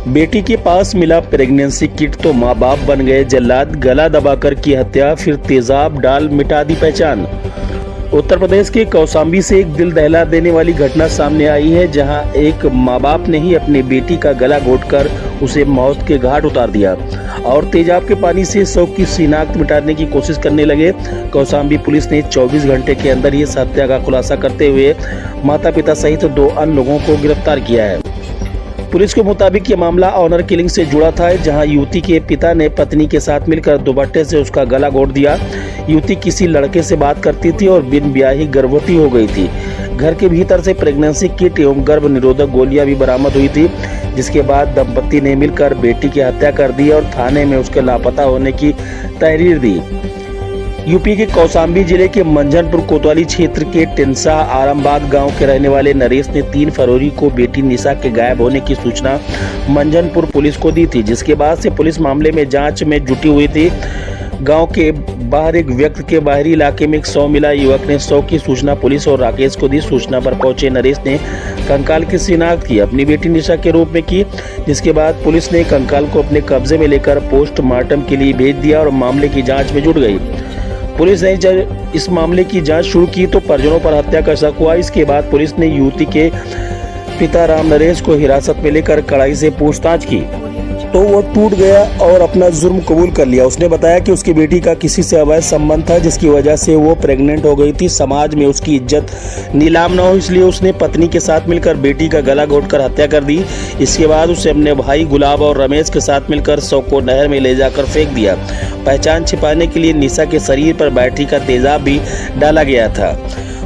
बेटी के पास मिला प्रेगनेंसी किट तो मां बाप बन गए जल्लाद, गला दबाकर की हत्या, फिर तेजाब डाल मिटा दी पहचान। उत्तर प्रदेश के कौशाम्बी से एक दिल दहला देने वाली घटना सामने आई है, जहां एक मां बाप ने ही अपनी बेटी का गला घोंटकर उसे मौत के घाट उतार दिया और तेजाब के पानी से शव की शिनाख्त मिटाने की कोशिश करने लगे। कौशाम्बी पुलिस ने 24 घंटे के अंदर इस हत्या का खुलासा करते हुए माता पिता सहित 2 अन्य लोगों को गिरफ्तार किया है। पुलिस के मुताबिक ये मामला ऑनर किलिंग से जुड़ा था, जहां युवती के पिता ने पत्नी के साथ मिलकर दुपट्टे से उसका गला घोंट दिया। युवती किसी लड़के से बात करती थी और बिन ब्याही गर्भवती हो गई थी। घर के भीतर से प्रेगनेंसी किट एवं गर्भ निरोधक गोलियां भी बरामद हुई थी, जिसके बाद दंपति ने मिलकर बेटी की हत्या कर दी और थाने में उसके लापता होने की तहरीर दी। यूपी के कौशाम्बी जिले के मंझनपुर कोतवाली क्षेत्र के टिनसा आरामबाग गांव के रहने वाले नरेश ने 3 फरवरी को बेटी निशा के गायब होने की सूचना मंझनपुर पुलिस को दी थी, जिसके बाद से पुलिस मामले में जांच में जुटी हुई थी। गांव के बाहर एक व्यक्ति के बाहरी इलाके में एक शव मिला। युवक ने शव की सूचना पुलिस और राकेश को दी। सूचना पर पहुंचे नरेश ने कंकाल की शिनाख्त की अपनी बेटी निशा के रूप में की, जिसके बाद पुलिस ने कंकाल को अपने कब्जे में लेकर पोस्टमार्टम के लिए भेज दिया और मामले की जाँच में जुट गई। पुलिस ने जब इस मामले की जांच शुरू की तो परिजनों पर हत्या का शक हुआ। इसके बाद पुलिस ने युवती के पिता राम नरेश को हिरासत में लेकर कड़ाई से पूछताछ की तो वो टूट गया और अपना जुर्म कबूल कर लिया। उसने बताया कि उसकी बेटी का किसी से अवैध संबंध था, जिसकी वजह से वो प्रेग्नेंट हो गई थी। समाज में उसकी इज्जत नीलाम न हो, इसलिए उसने पत्नी के साथ मिलकर बेटी का गला घोंटकर हत्या कर दी। इसके बाद उसे अपने भाई गुलाब और रमेश के साथ मिलकर शव को नहर में ले जाकर फेंक दिया। पहचान छिपाने के लिए निशा के शरीर पर बैटरी का तेजाब भी डाला गया था।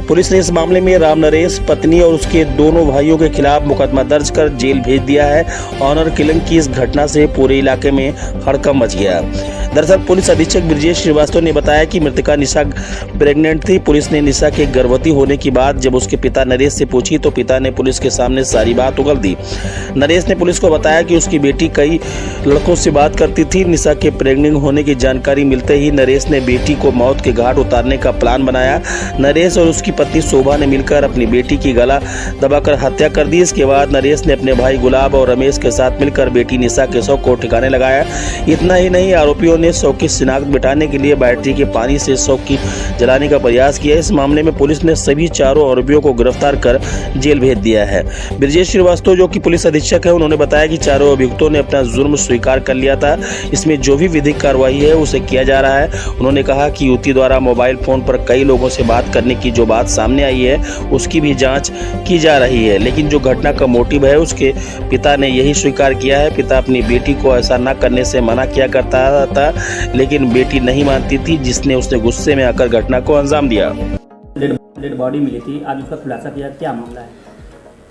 पुलिस ने इस मामले में राम नरेश, पत्नी और उसके दोनों भाइयों के खिलाफ मुकदमा दर्ज कर जेल भेज दिया है। ऑनर किलिंग की इस घटना से पूरे इलाके में हड़कंप मच गया। दरअसल पुलिस अधीक्षक ब्रजेश श्रीवास्तव ने बताया कि मृतका निशा प्रेग्नेंट थी। पुलिस ने निशा के गर्भवती होने की बात जब उसके पिता नरेश से पूछी तो पिता ने पुलिस के सामने सारी बात उगल दी। नरेश ने पुलिस को बताया कि उसकी बेटी कई लड़कों से बात करती थी। निशा के प्रेग्नेंट होने की जानकारी मिलते ही नरेश ने बेटी को मौत के घाट उतारने का प्लान बनाया। नरेश और उसकी पत्नी शोभा ने मिलकर अपनी बेटी की गला दबाकर हत्या कर दी। इसके बाद नरेश ने अपने भाई गुलाब और रमेश के साथ मिलकर बेटी निशा के शव को ठिकाने लगाया। इतना ही नहीं, आरोपियों ने शव की शिनाख्त मिटाने के लिए बैटरी के पानी से शव की जलाने का प्रयास किया। इस मामले में पुलिस ने सभी चारों आरोपियों को गिरफ्तार कर जेल भेज दिया है। ब्रजेश श्रीवास्तव जो कि पुलिस अधीक्षक है, उन्होंने बताया कि चारों अभियुक्तों ने अपना जुर्म स्वीकार कर लिया था। इसमें जो भी विधिक कार्रवाई है उसे किया जा रहा है। उन्होंने कहा कि युवती द्वारा मोबाइल फोन पर कई लोगों से बात करने की जो बात सामने आई है उसकी भी जांच की जा रही है, लेकिन जो घटना का मोटिव है उसके पिता ने यही स्वीकार किया है। पिता अपनी बेटी को ऐसा न करने से मना किया करता था, लेकिन बेटी नहीं मानती थी, जिसने उसने गुस्से में आकर घटना को अंजाम दिया। डेड बॉडी मिली थी, आज उसका खुलासा किया, क्या मामला है?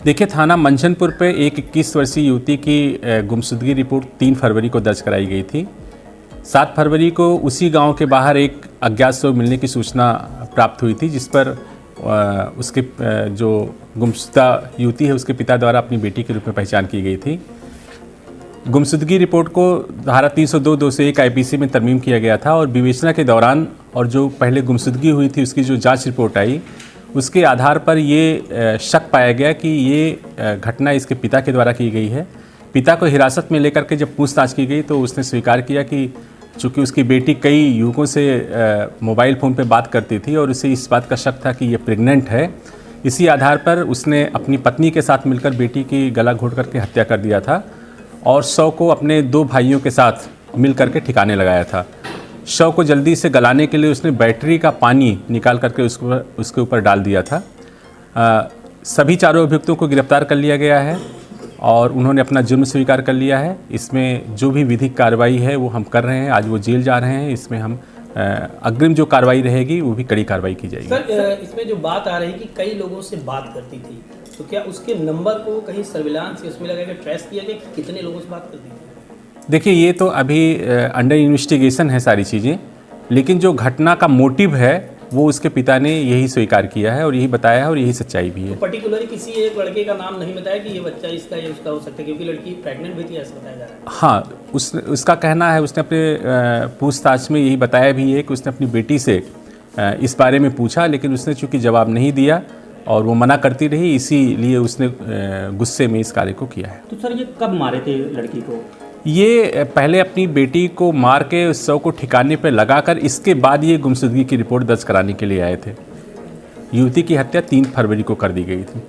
देखिए, थाना मंझनपुर पे एक 21 वर्षीय युवती की गुमशुदगी रिपोर्ट 3 फरवरी को दर्ज कराई गई थी। 7 फरवरी को उसी गांव के बाहर एक अज्ञात शव मिलने की सूचना प्राप्त हुई थी, जिस पर उसके जो गुमशुदा युवती है उसके पिता द्वारा अपनी बेटी के रूप में पहचान की गई थी। गुमशुदगी रिपोर्ट को धारा 302(2)(1) IPC में तरमीम किया गया था और विवेचना के दौरान और जो पहले गुमशुदगी हुई थी उसकी जो जांच रिपोर्ट आई उसके आधार पर ये शक पाया गया कि ये घटना इसके पिता के द्वारा की गई है। पिता को हिरासत में लेकर के जब पूछताछ की गई तो उसने स्वीकार किया कि चूँकि उसकी बेटी कई युवकों से मोबाइल फ़ोन पे बात करती थी और उसे इस बात का शक था कि ये प्रेग्नेंट है। इसी आधार पर उसने अपनी पत्नी के साथ मिलकर बेटी की गला घोंट करके हत्या कर दिया था और शव को अपने 2 भाइयों के साथ मिल करके ठिकाने लगाया था। शव को जल्दी से गलाने के लिए उसने बैटरी का पानी निकाल करके उसके ऊपर डाल दिया था। सभी चारों अभियुक्तों को गिरफ्तार कर लिया गया है और उन्होंने अपना जुर्म स्वीकार कर लिया है। इसमें जो भी विधिक कार्रवाई है वो हम कर रहे हैं। आज वो जेल जा रहे हैं। इसमें हम अग्रिम जो कार्रवाई रहेगी वो भी कड़ी कार्रवाई की जाएगी। सर, इसमें जो बात आ रही कि कई लोगों से बात करती थी, तो क्या उसके नंबर को कहीं सर्विलांस उसमें लगा के ट्रेस किया कि कितने लोगों से बात करती थी? देखिए, ये तो अभी अंडर इन्वेस्टिगेशन है सारी चीज़ें, लेकिन जो घटना का मोटिव है वो उसके पिता ने यही स्वीकार किया है और यही बताया है और यही सच्चाई भी है। तो पर्टिकुलरली किसी एक लड़के का नाम नहीं बताया कि ये बच्चा इसका या उसका हो सकता है, क्योंकि लड़की प्रेग्नेंट भी थी ऐसा बताया जा रहा है। हाँ, उसका कहना है, उसने अपने पूछताछ में यही बताया भी है कि उसने अपनी बेटी से इस बारे में पूछा, लेकिन उसने चूंकि जवाब नहीं दिया और वो मना करती रही, इसीलिए उसने गुस्से में इस कार्य को किया है। तो सर ये कब मारे थे लड़की को? ये पहले अपनी बेटी को मार के उस शव को ठिकाने पर लगाकर इसके बाद ये गुमशुदगी की रिपोर्ट दर्ज कराने के लिए आए थे। युवती की हत्या 3 फरवरी को कर दी गई थी।